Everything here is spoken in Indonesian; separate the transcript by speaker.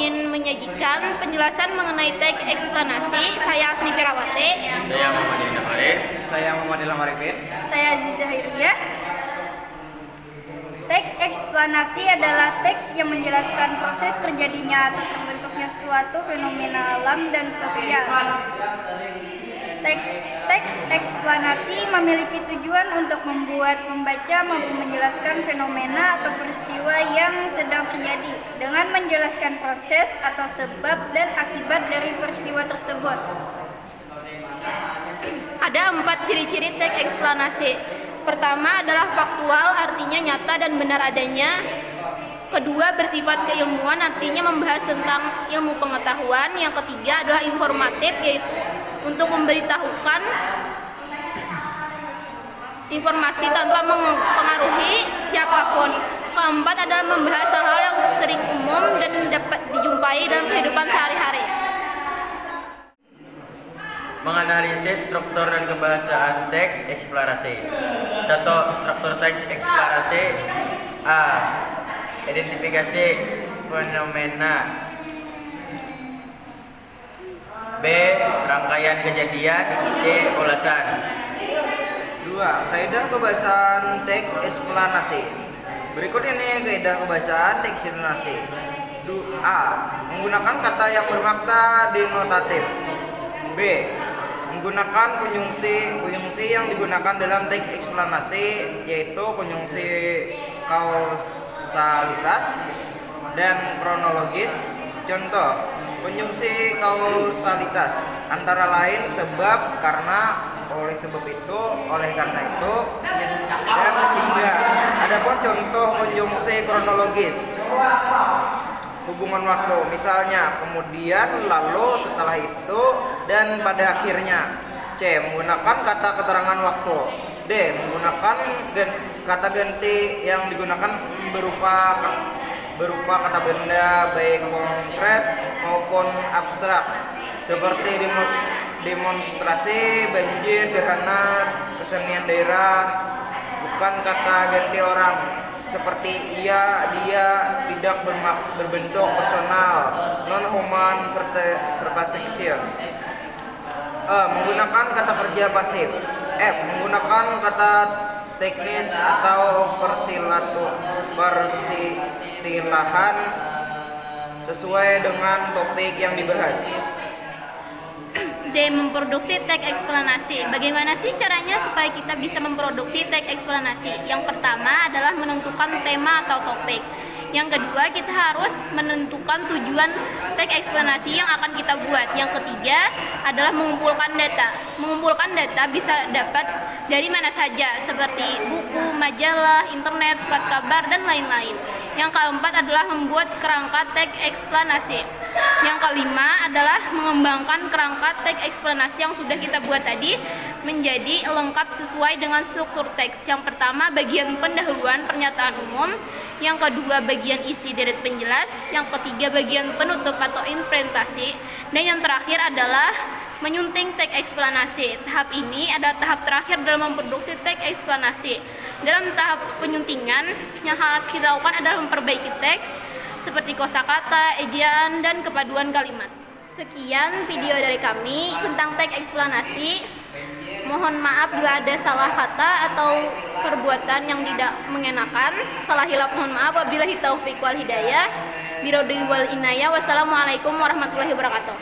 Speaker 1: ingin menyajikan penjelasan mengenai teks eksplanasi. Saya Asni Firawati.
Speaker 2: Saya Muhammad Ilham Arif.
Speaker 3: Saya Muhammad Ilham Arifin.
Speaker 4: Saya Aziza Hairiyah. Teks eksplanasi adalah teks yang menjelaskan proses terjadinya atau terbentuknya suatu fenomena alam dan sosial. Teks eksplanasi memiliki tujuan untuk membuat pembaca mampu menjelaskan fenomena atau peristiwa yang sedang terjadi dengan menjelaskan proses atau sebab dan akibat dari peristiwa tersebut.
Speaker 1: Ada 4 ciri-ciri teks eksplanasi. Pertama adalah faktual, artinya nyata dan benar adanya. Kedua, bersifat keilmuan, artinya membahas tentang ilmu pengetahuan. Yang ketiga adalah informatif, yaitu untuk memberitahukan informasi tanpa mempengaruhi siapapun. Keempat adalah membahas hal-hal yang sering umum dan dapat dijumpai dalam kehidupan sehari-hari.
Speaker 2: Menganalisis struktur dan kebahasaan teks eksplanasi. 1. Struktur teks eksplanasi. A. Identifikasi fenomena. B. Rangkaian kejadian. C. Ulasan.
Speaker 3: 2. Kaidah kebahasaan teks eksplanasi. Berikut ini kaidah kebahasaan teks eksplanasi. A. Menggunakan kata yang bermakna denotatif. B. Menggunakan konjungsi yang digunakan dalam teks eksplanasi, yaitu konjungsi kausalitas dan kronologis. Contoh, konjungsi kausalitas antara lain sebab, karena, oleh sebab itu, oleh karena itu, dan hingga. Adapun contoh konjungsi kronologis, hubungan waktu, misalnya kemudian, lalu, setelah itu, dan pada akhirnya. C. Menggunakan kata keterangan waktu. D. Menggunakan kata ganti yang digunakan berupa kata benda baik konkret maupun abstrak, seperti demonstrasi, banjir, gerhana, kesenian daerah. Bukan kata ganti orang, seperti ia, dia, tidak berbentuk personal, non-human preposition. Menggunakan kata kerja pasif. F. Menggunakan kata teknis atau peristilahan sesuai dengan topik yang dibahas.
Speaker 1: D. Memproduksi teks eksplanasi. Bagaimana sih caranya supaya kita bisa memproduksi teks eksplanasi? Yang pertama adalah menentukan tema atau topik. Yang kedua, kita harus menentukan tujuan teks eksplanasi yang akan kita buat. Yang ketiga adalah mengumpulkan data. Mengumpulkan data bisa dapat dari mana saja, seperti buku, majalah, internet, surat kabar, dan lain-lain. Yang keempat adalah membuat kerangka teks eksplanasi. Yang kelima adalah mengembangkan kerangka teks eksplanasi yang sudah kita buat tadi menjadi lengkap sesuai dengan struktur teks. Yang pertama, bagian pendahuluan pernyataan umum. Yang kedua, bagian isi deret penjelas. Yang ketiga, bagian penutup atau implementasi. Dan yang terakhir adalah menyunting teks eksplanasi. Tahap ini adalah tahap terakhir dalam memproduksi teks eksplanasi. Dalam tahap penyuntingan, yang harus kita lakukan adalah memperbaiki teks seperti kosakata, ejaan, dan kepaduan kalimat. Sekian video dari kami tentang teks eksplanasi. Mohon maaf bila ada salah kata atau perbuatan yang tidak mengenakan. Salah hilaf mohon maaf. Wabillahi taufiq wal hidayah. Birodhi wal inayah. Wassalamualaikum warahmatullahi wabarakatuh.